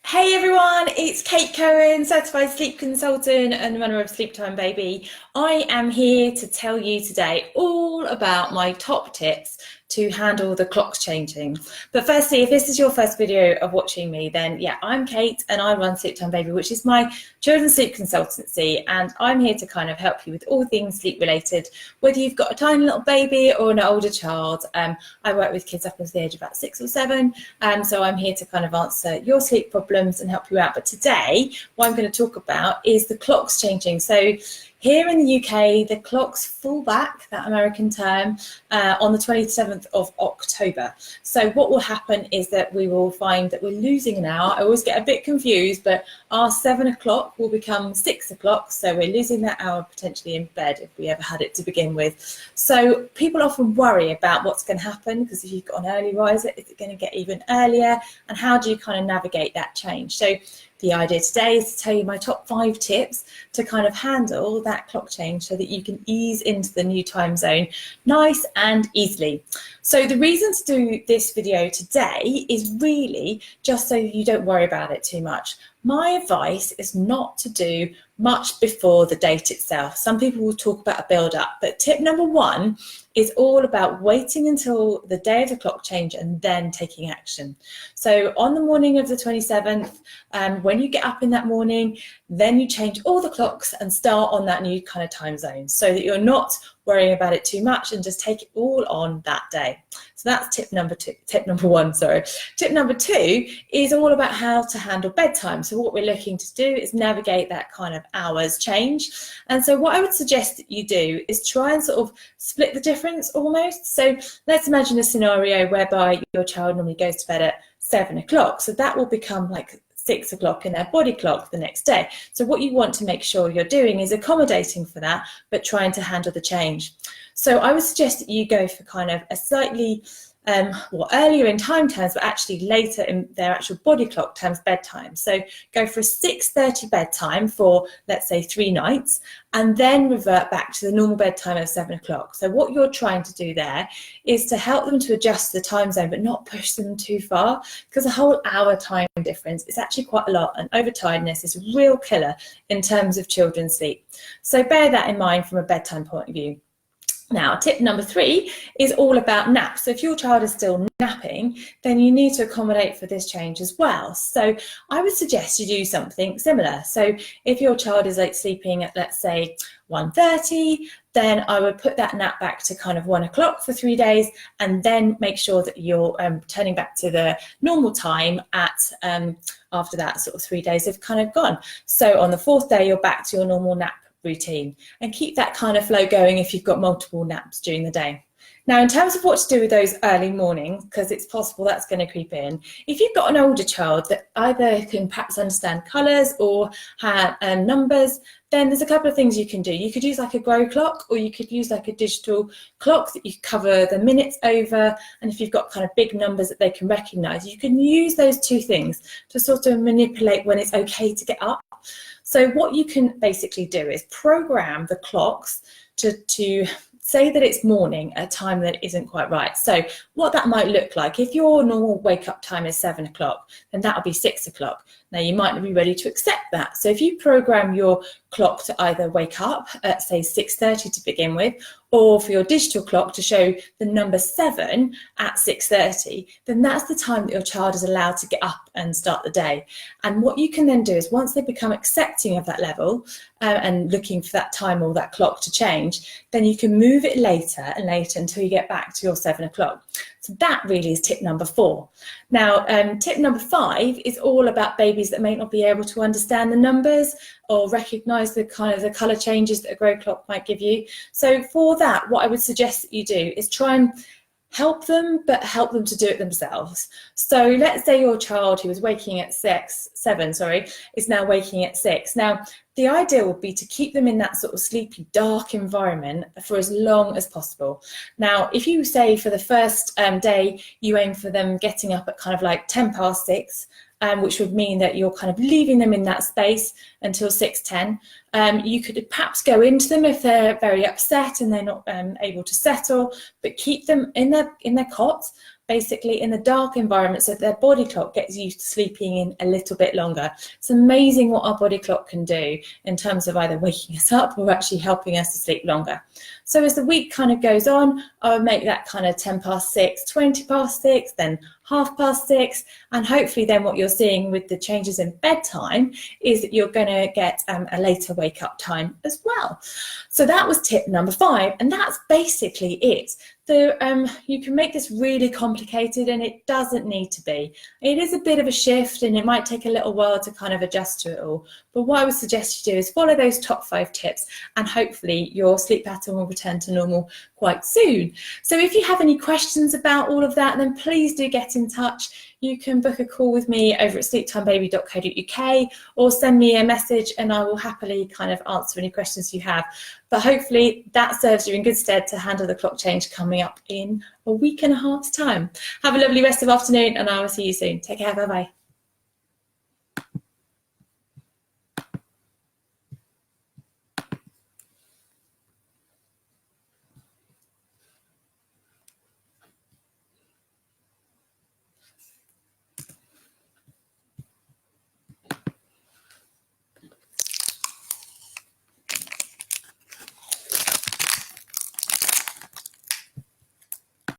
Hey everyone, it's Kate Cohen, certified sleep consultant and runner of Sleep Time Baby. I am here to tell you today all about my top tips to handle the clocks changing. But firstly, if this is your first video of watching me, then yeah, I'm Kate and I run Sleep Time Baby, which is my children's sleep consultancy. And I'm here to kind of help you with all things sleep related, whether you've got a tiny little baby or an older child. I work with kids up until the age of about 6 or 7. So I'm here to kind of answer your sleep problems and help you out. But today, what I'm going to talk about is the clocks changing. So here in the UK, the clocks fall back, that American term, on the 27th of October. So what will happen is that we will find that we're losing an hour. I always get a bit confused, but our 7 o'clock will become 6 o'clock. So we're losing that hour potentially in bed if we ever had it to begin with. So people often worry about what's going to happen, because if you've got an early riser, is it going to get even earlier? And how do you kind of navigate that change? So the idea today is to tell you my top 5 tips to kind of handle that clock change so that you can ease into the new time zone nice and easily. So the reason to do this video today is really just so you don't worry about it too much. My advice is not to do much before the date itself. Some people will talk about a build up, but tip number 1 is all about waiting until the day of the clock change and then taking action. So on the morning of the 27th, when you get up in that morning, then you change all the clocks and start on that new kind of time zone so that you're not worrying about it too much and just take it all on that day. So that's tip number 1, sorry. Tip number 2 is all about how to handle bedtime. So what we're looking to do is navigate that kind of hours change. And so what I would suggest that you do is try and sort of split the difference almost. So let's imagine a scenario whereby your child normally goes to bed at 7 o'clock. So that will become like 6 o'clock in their body clock the next day. So what you want to make sure you're doing is accommodating for that, but trying to handle the change. So I would suggest that you go for kind of a slightly earlier in time terms, but actually later in their actual body clock terms bedtime. So go for a 6:30 bedtime for, let's say, 3 nights, and then revert back to the normal bedtime of 7 o'clock. So what you're trying to do there is to help them to adjust to the time zone, but not push them too far, because a whole hour time difference is actually quite a lot, and overtiredness is a real killer in terms of children's sleep. So bear that in mind from a bedtime point of view. Now, tip number 3 is all about naps. So if your child is still napping, then you need to accommodate for this change as well. So I would suggest you do something similar. So if your child is like sleeping at, let's say, 1:30, then I would put that nap back to kind of 1 o'clock for 3 days, and then make sure that you're turning back to the normal time at after that sort of 3 days have kind of gone. So on the 4th day, you're back to your normal nap routine, and keep that kind of flow going if you've got multiple naps during the day. Now, in terms of what to do with those early mornings, because it's possible that's going to creep in, if you've got an older child that either can perhaps understand colours or have numbers, then there's a couple of things you can do. You could use like a grow clock, or you could use like a digital clock that you cover the minutes over, and if you've got kind of big numbers that they can recognise, you can use those 2 things to sort of manipulate when it's okay to get up. So what you can basically do is program the clocks to say that it's morning at a time that isn't quite right. So what that might look like, if your normal wake up time is 7 o'clock, then that'll be 6 o'clock. Now you might not be ready to accept that. So if you program your clock to either wake up at say 6:30 to begin with, or for your digital clock to show the number 7 at 6:30, then that's the time that your child is allowed to get up and start the day. And what you can then do is, once they become accepting of that level and looking for that time or that clock to change, then you can move it later and later until you get back to your 7 o'clock. So that really is tip number 4. Now, tip number 5 is all about babies that may not be able to understand the numbers or recognise the kind of the colour changes that a grow clock might give you. So for that, what I would suggest that you do is try and help them, but help them to do it themselves. So let's say your child who was waking at 7, is now waking at 6. Now, the idea would be to keep them in that sort of sleepy, dark environment for as long as possible. Now, if you say for the first day, you aim for them getting up at kind of like 6:10, which would mean that you're kind of leaving them in that space until 6:10. You could perhaps go into them if they're very upset and they're not able to settle, but keep them in their cot, basically in the dark environment so that their body clock gets used to sleeping in a little bit longer. It's amazing what our body clock can do in terms of either waking us up or actually helping us to sleep longer. So as the week kind of goes on, I would make that kind of 10 past 6, 20 past 6, then half past 6, and hopefully then what you're seeing with the changes in bedtime is that you're going to get a later wake up time as well. So that was tip number 5, and that's basically it. You can make this really complicated, and it doesn't need to be. It is a bit of a shift, and it might take a little while to kind of adjust to it all. But what I would suggest you do is follow those top 5 tips, and hopefully your sleep pattern will return to normal quite soon. So if you have any questions about all of that, then please do get in touch. You can book a call with me over at sleeptimebaby.co.uk or send me a message, and I will happily kind of answer any questions you have. But hopefully that serves you in good stead to handle the clock change coming up in a week and a half's time. Have a lovely rest of the afternoon, and I will see you soon. Take care. Bye-bye.